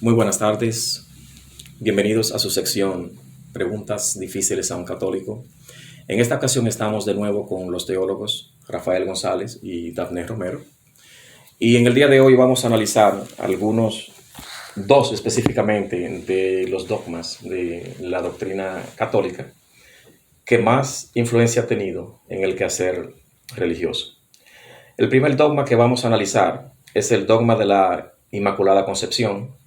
Muy buenas tardes, bienvenidos a su sección Preguntas difíciles a un católico. En esta ocasión estamos de nuevo con los teólogos Rafael González y Daphne Romero. Y en el día de hoy vamos a analizar dos específicamente, de los dogmas de la doctrina católica que más influencia ha tenido en el quehacer religioso. El primer dogma que vamos a analizar es el dogma de la Inmaculada Concepción,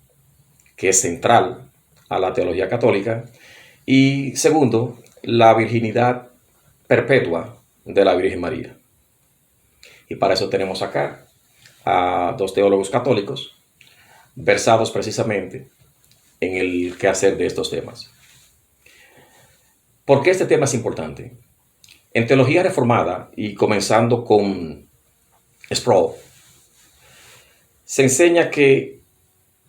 que es central a la teología católica, y segundo, la virginidad perpetua de la Virgen María. Y para eso tenemos acá a dos teólogos católicos versados precisamente en el quehacer de estos temas. ¿Por qué este tema es importante? En teología reformada, y comenzando con Sproul, se enseña que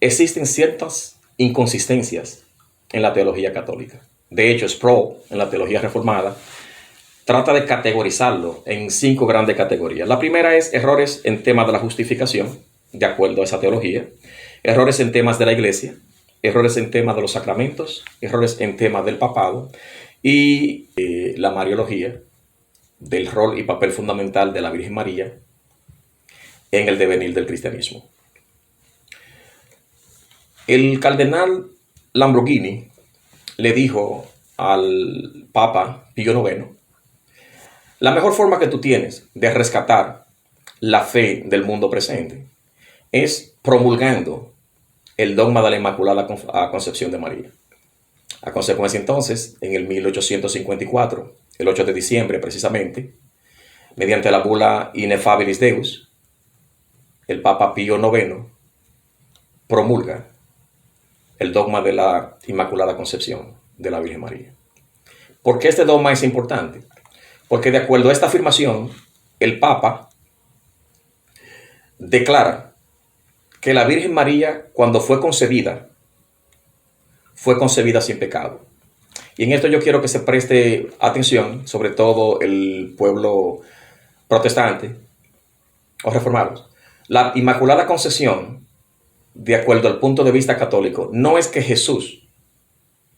existen ciertas inconsistencias en la teología católica. De hecho, Sproul, en la teología reformada, trata de categorizarlo en 5 grandes categorías. La primera es errores en temas de la justificación, de acuerdo a esa teología, errores en temas de la iglesia, errores en temas de los sacramentos, errores en temas del papado y la mariología, del rol y papel fundamental de la Virgen María en el devenir del cristianismo. El cardenal Lamborghini le dijo al Papa Pío IX: la mejor forma que tú tienes de rescatar la fe del mundo presente es promulgando el dogma de la Inmaculada Concepción de María. A consecuencia, entonces, en el 1854, el 8 de diciembre precisamente, mediante la bula Ineffabilis Deus, el Papa Pío IX promulga el dogma de la Inmaculada Concepción de la Virgen María. ¿Por qué este dogma es importante? Porque de acuerdo a esta afirmación, el Papa declara que la Virgen María, cuando fue concebida sin pecado. Y en esto yo quiero que se preste atención, sobre todo el pueblo protestante o reformados. La Inmaculada Concepción, de acuerdo al punto de vista católico, no es que Jesús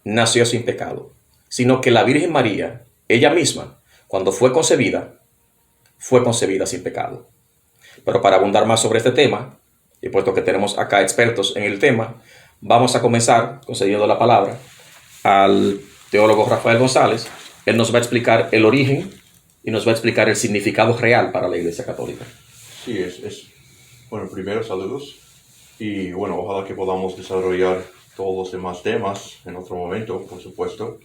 nació sin pecado, sino que la Virgen María, ella misma, cuando fue concebida sin pecado. Pero para abundar más sobre este tema, y puesto que tenemos acá expertos en el tema, vamos a comenzar concediendo la palabra al teólogo Rafael González. Él nos va a explicar el origen y nos va a explicar el significado real para la Iglesia Católica. Sí, bueno, primero saludos y bueno, ojalá que podamos desarrollar todos los demás temas en otro momento, por supuesto.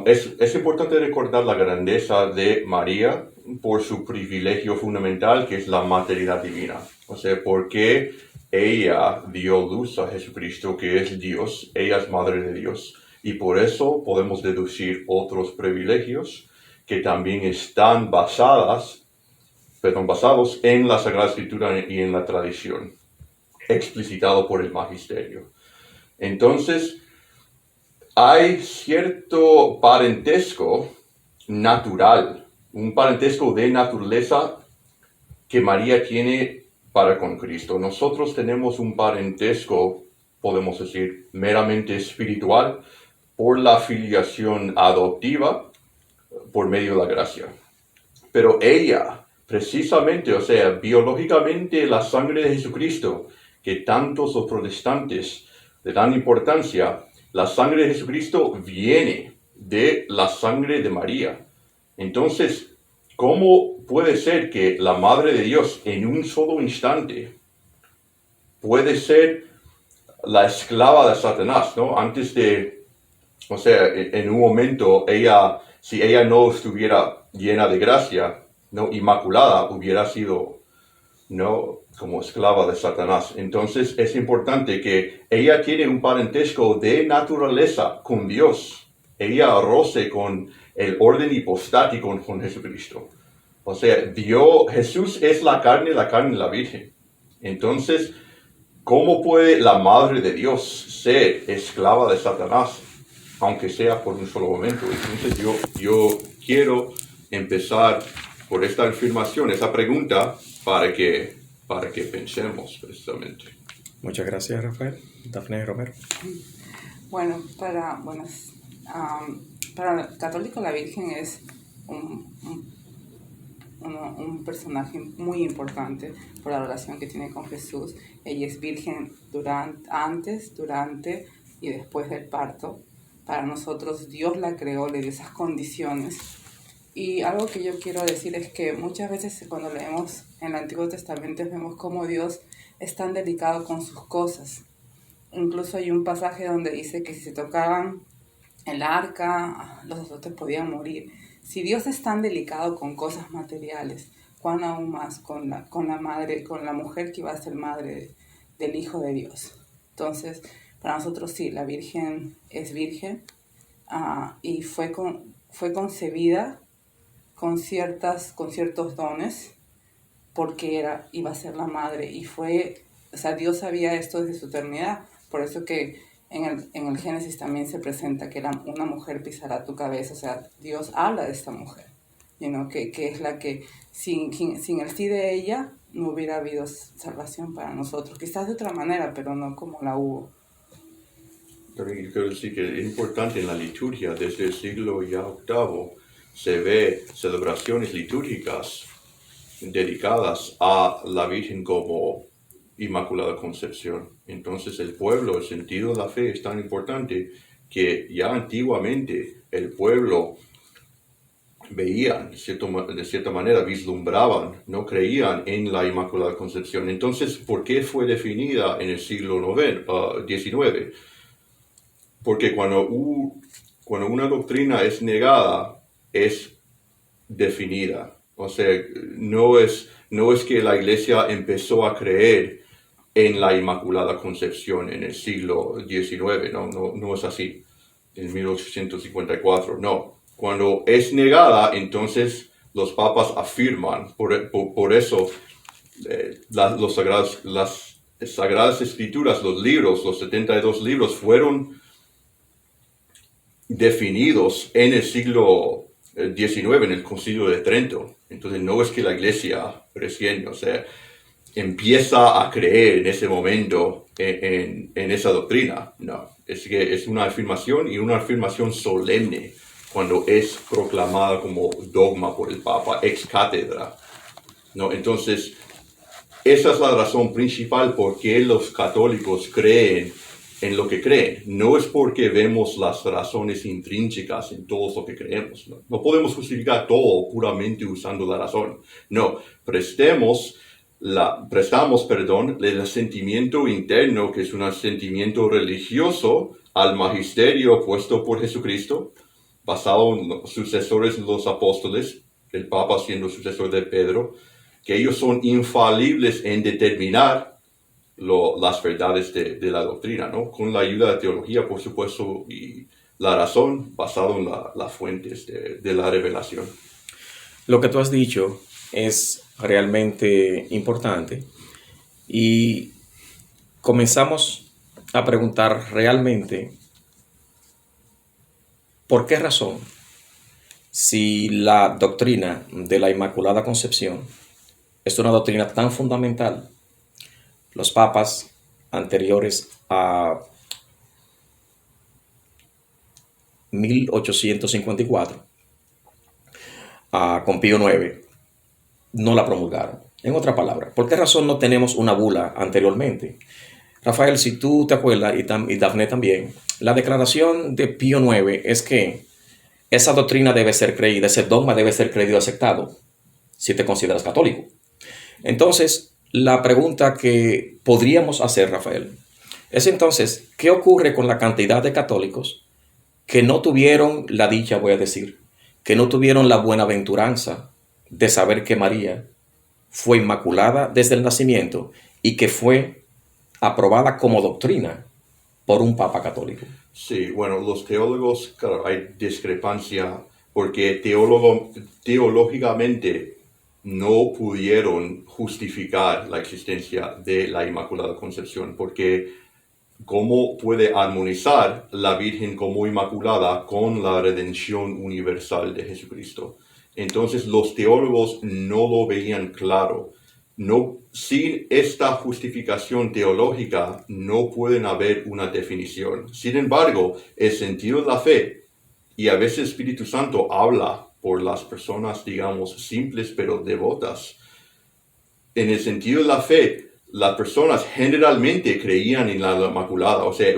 Es importante recordar la grandeza de María por su privilegio fundamental, que es la maternidad divina. O sea, porque ella dio luz a Jesucristo, que es Dios, ella es Madre de Dios. Y por eso podemos deducir otros privilegios que también están basados en la Sagrada Escritura y en la tradición, explicitado por el magisterio. Entonces, hay cierto parentesco natural, un parentesco de naturaleza que María tiene para con Cristo. Nosotros tenemos un parentesco, podemos decir, meramente espiritual, por la filiación adoptiva, por medio de la gracia. Pero ella, precisamente, o sea, biológicamente, la sangre de Jesucristo, que tantos los protestantes le dan importancia, la sangre de Jesucristo viene de la sangre de María. Entonces, ¿cómo puede ser que la Madre de Dios en un solo instante puede ser la esclava de Satanás, ¿no? O sea, en un momento, si ella no estuviera llena de gracia, no inmaculada, hubiera sido, no, como esclava de Satanás. Entonces es importante que ella tiene un parentesco de naturaleza con Dios. Ella roce con el orden hipostático con Jesucristo. O sea, Jesús es la carne de la Virgen. Entonces, ¿cómo puede la Madre de Dios ser esclava de Satanás, aunque sea por un solo momento? Entonces yo quiero empezar por esta afirmación, esa pregunta, para que pensemos precisamente. Muchas gracias, Rafael. Dafne Romero. Bueno, para el católico la Virgen es un personaje muy importante por la relación que tiene con Jesús. Ella es virgen antes, durante y después del parto. Para nosotros Dios la creó, le dio esas condiciones. Y algo que yo quiero decir es que muchas veces cuando leemos en el Antiguo Testamento vemos cómo Dios es tan delicado con sus cosas. Incluso hay un pasaje donde dice que si se tocaban el arca, los sacerdotes podían morir. Si Dios es tan delicado con cosas materiales, ¿cuán aún más con la madre, con la mujer que iba a ser madre del Hijo de Dios? Entonces, para nosotros sí, la Virgen es virgen y fue concebida con ciertos dones porque iba a ser la madre y Dios sabía esto desde su eternidad. Por eso que en el Génesis también se presenta que una mujer pisará tu cabeza. O sea, Dios habla de esta mujer, que es la que sin el sí de ella no hubiera habido salvación para nosotros. Quizás de otra manera, pero no como la hubo. También quiero decir que es importante en la liturgia, desde el siglo ya VIII, se ve celebraciones litúrgicas dedicadas a la Virgen como Inmaculada Concepción. Entonces el pueblo, el sentido de la fe es tan importante que ya antiguamente el pueblo veían, de cierta manera, vislumbraban, no creían en la Inmaculada Concepción. Entonces, ¿por qué fue definida en el siglo XIX? Porque cuando una doctrina es negada, es definida. O sea, no es que la Iglesia empezó a creer en la Inmaculada Concepción en el siglo XIX, no es así, en 1854, no. Cuando es negada, entonces los papas afirman, por eso las Sagradas Escrituras, los libros, los 72 libros, fueron definidos en el siglo XIX, en el Concilio de Trento. Entonces no es que la Iglesia recién, empieza a creer en ese momento en esa doctrina. No, es que es una afirmación y una afirmación solemne cuando es proclamada como dogma por el Papa ex cátedra. No, entonces esa es la razón principal por qué los católicos creen en lo que creen. No es porque vemos las razones intrínsecas en todo lo que creemos. No podemos justificar todo puramente usando la razón. No, prestamos el sentimiento interno, que es un sentimiento religioso, al magisterio puesto por Jesucristo, basado en los sucesores de los apóstoles, el Papa siendo sucesor de Pedro, que ellos son infalibles en determinar las verdades de la doctrina, ¿no? Con la ayuda de teología, por supuesto, y la razón basado en las fuentes de la revelación. Lo que tú has dicho es realmente importante y comenzamos a preguntar realmente por qué razón, si la doctrina de la Inmaculada Concepción es una doctrina tan fundamental, los papas anteriores a 1854, con Pío IX, no la promulgaron. En otra palabra, ¿por qué razón no tenemos una bula anteriormente? Rafael, si tú te acuerdas, y Dafne también, la declaración de Pío IX es que esa doctrina debe ser creída, ese dogma debe ser creído y aceptado, si te consideras católico. Entonces, la pregunta que podríamos hacer, Rafael, es entonces, ¿qué ocurre con la cantidad de católicos que no tuvieron la dicha, voy a decir, que no tuvieron la buenaventuranza de saber que María fue inmaculada desde el nacimiento y que fue aprobada como doctrina por un papa católico? Sí, bueno, los teólogos, claro, hay discrepancia porque teológicamente no pudieron justificar la existencia de la Inmaculada Concepción, porque ¿cómo puede armonizar la Virgen como Inmaculada con la redención universal de Jesucristo? Entonces los teólogos no lo veían claro, no, sin esta justificación teológica no pueden haber una definición. Sin embargo, el sentido de la fe, y a veces el Espíritu Santo habla por las personas, digamos, simples pero devotas. En el sentido de la fe, las personas generalmente creían en la Inmaculada, o sea,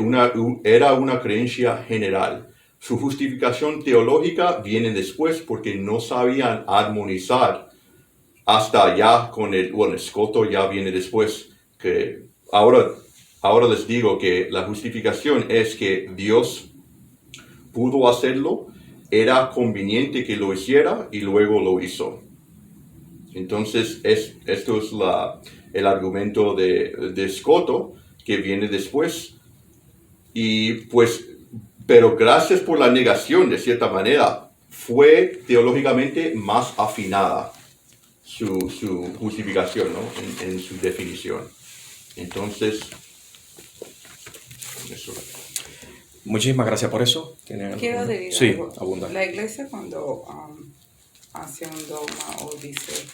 era una creencia general. Su justificación teológica viene después porque no sabían armonizar hasta allá con el escoto ya viene después. Que ahora les digo que la justificación es que Dios pudo hacerlo, era conveniente que lo hiciera y luego lo hizo. Entonces, esto es el argumento de Escoto que viene después. Y pues, pero gracias por la negación, de cierta manera, fue teológicamente más afinada su justificación, ¿no? En su definición. Entonces, eso. Muchísimas gracias por eso. Quiero decir Sí, algo. abunda. La iglesia cuando hace un dogma o dice,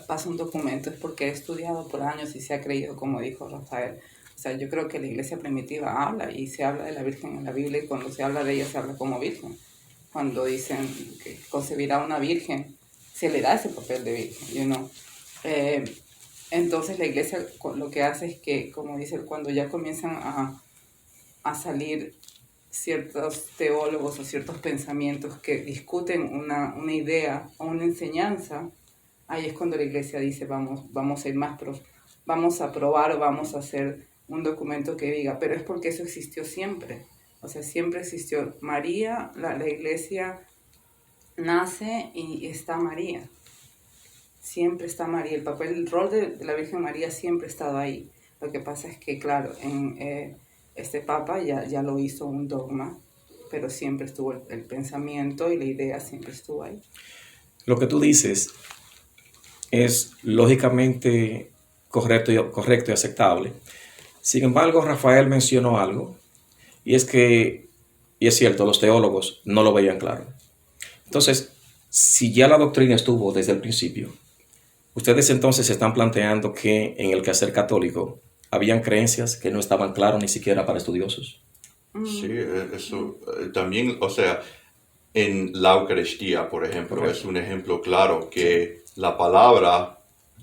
pasa un documento, es porque ha estudiado por años y se ha creído, como dijo Rafael. O sea, yo creo que la iglesia primitiva habla y se habla de la Virgen en la Biblia y cuando se habla de ella se habla como Virgen. Cuando dicen que concebirá una Virgen, se le da ese papel de Virgen, you know? Entonces la iglesia lo que hace es que, como dice, cuando ya comienzan a salir ciertos teólogos o ciertos pensamientos que discuten una idea o una enseñanza, ahí es cuando la iglesia dice vamos a ir más vamos a probar o vamos a hacer un documento que diga, pero es porque eso existió siempre, o sea, siempre existió María, la iglesia nace y está María, siempre está María, el rol de la Virgen María siempre ha estado ahí. Lo que pasa es que, claro, este Papa ya lo hizo un dogma, pero siempre estuvo el pensamiento y la idea siempre estuvo ahí. Lo que tú dices es lógicamente correcto y aceptable. Sin embargo, Rafael mencionó algo, y es cierto, los teólogos no lo veían claro. Entonces, si ya la doctrina estuvo desde el principio, ustedes entonces están planteando que en el quehacer católico habían creencias que no estaban claras ni siquiera para estudiosos. Sí, eso también, o sea, en la Eucaristía, por ejemplo, Correcto. es un ejemplo claro que la palabra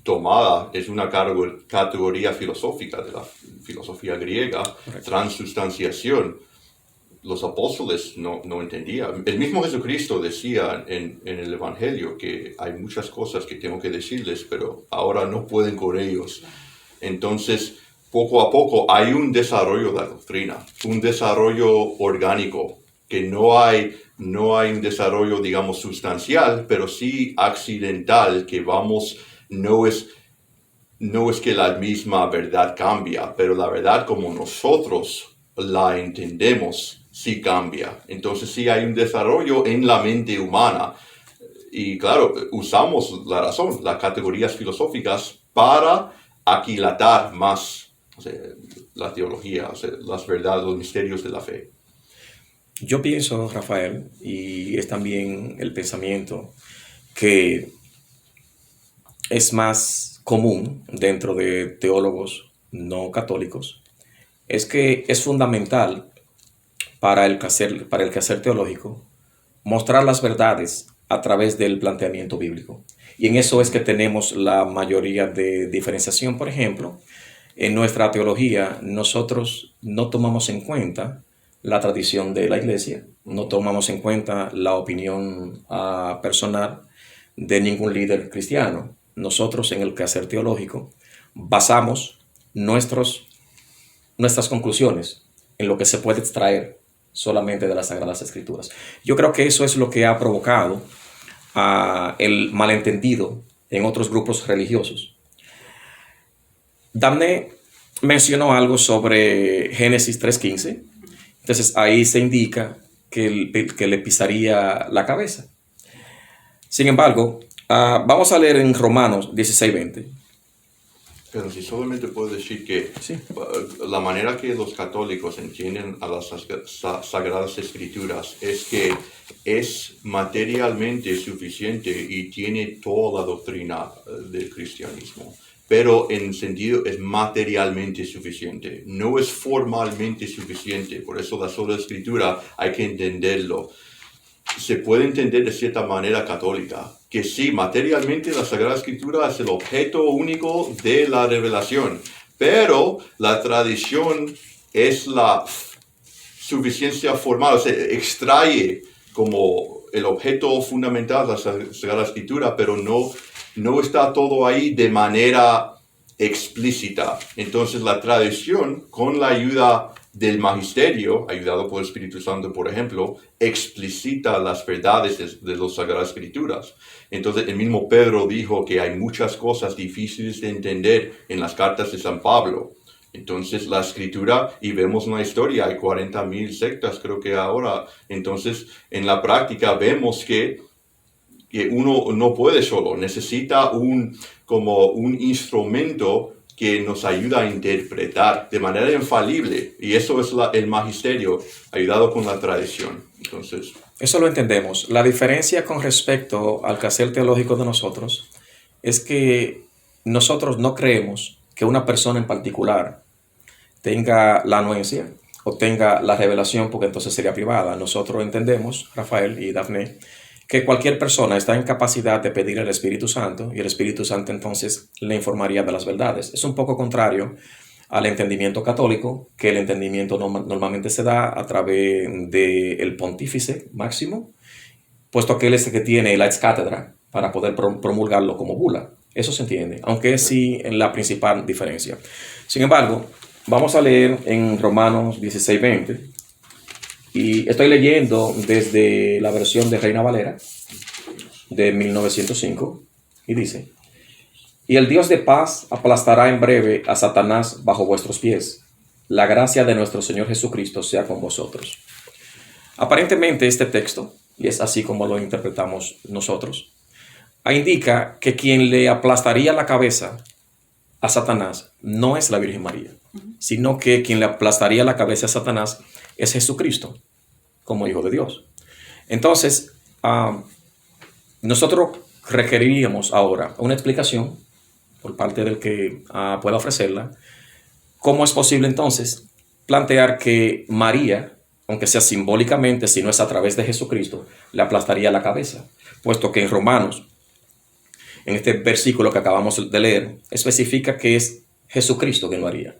tomada es una categoría filosófica de la filosofía griega, Correcto. transustanciación. Los apóstoles no entendían. El mismo Jesucristo decía en el Evangelio que hay muchas cosas que tengo que decirles, pero ahora no pueden con ellos. Entonces, poco a poco hay un desarrollo de la doctrina, un desarrollo orgánico, que no hay un desarrollo, digamos, sustancial, pero sí accidental, que no es que la misma verdad cambia, pero la verdad como nosotros la entendemos sí cambia. Entonces sí hay un desarrollo en la mente humana. Y claro, usamos la razón, las categorías filosóficas para aquilatar más, o sea, la teología, o sea, las verdades, los misterios de la fe. Yo pienso, Rafael, y es también el pensamiento que es más común dentro de teólogos no católicos, es que es fundamental para el quehacer teológico mostrar las verdades a través del planteamiento bíblico. Y en eso es que tenemos la mayoría de diferenciación. Por ejemplo, en nuestra teología nosotros no tomamos en cuenta la tradición de la iglesia, no tomamos en cuenta la opinión personal de ningún líder cristiano. Nosotros en el quehacer teológico basamos nuestras conclusiones en lo que se puede extraer solamente de las Sagradas Escrituras. Yo creo que eso es lo que ha provocado el malentendido en otros grupos religiosos. Damné mencionó algo sobre Génesis 3:15. Entonces ahí se indica que le pisaría la cabeza. Sin embargo, vamos a leer en Romanos 16:20. Pero si solamente puedo decir que Sí. la manera que los católicos entienden a las Sagradas Escrituras es que es materialmente suficiente y tiene toda la doctrina del cristianismo. Pero en sentido es materialmente suficiente, no es formalmente suficiente. Por eso la sola Escritura hay que entenderlo. Se puede entender de cierta manera católica, que sí, materialmente la Sagrada Escritura es el objeto único de la revelación, pero la tradición es la suficiencia formal, o sea, extrae como el objeto fundamental de la Sagrada Escritura, pero no está todo ahí de manera explícita. Entonces la tradición, con la ayuda del magisterio, ayudado por el Espíritu Santo, por ejemplo, explicita las verdades de las Sagradas Escrituras. Entonces el mismo Pedro dijo que hay muchas cosas difíciles de entender en las cartas de San Pablo. Entonces la Escritura, y vemos en la historia, hay 40,000 sectas creo que ahora. Entonces en la práctica vemos que uno no puede solo, necesita como un instrumento que nos ayuda a interpretar de manera infalible, y eso es el magisterio, ayudado con la tradición. Entonces, Eso lo entendemos. La diferencia con respecto al quehacer teológico de nosotros es que nosotros no creemos que una persona en particular tenga la anuencia o tenga la revelación, porque entonces sería privada. Nosotros entendemos, Rafael y Dafne, que cualquier persona está en capacidad de pedir al Espíritu Santo y el Espíritu Santo entonces le informaría de las verdades. Es un poco contrario al entendimiento católico, que el entendimiento normalmente se da a través del pontífice máximo, puesto que él es el que tiene la ex cátedra para poder promulgarlo como bula. Eso se entiende, aunque es sí en la principal diferencia. Sin embargo, vamos a leer en Romanos 16:20. Y estoy leyendo desde la versión de Reina Valera de 1905 y dice: y el Dios de paz aplastará en breve a Satanás bajo vuestros pies. La gracia de nuestro Señor Jesucristo sea con vosotros. Aparentemente este texto, y es así como lo interpretamos nosotros, indica que quien le aplastaría la cabeza a Satanás no es la Virgen María, sino que quien le aplastaría la cabeza a Satanás es Jesucristo, como Hijo de Dios. Entonces, nosotros requeriríamos ahora una explicación por parte del que pueda ofrecerla. ¿Cómo es posible entonces plantear que María, aunque sea simbólicamente, si no es a través de Jesucristo, le aplastaría la cabeza? Puesto que en Romanos, en este versículo que acabamos de leer, especifica que es Jesucristo quien lo haría.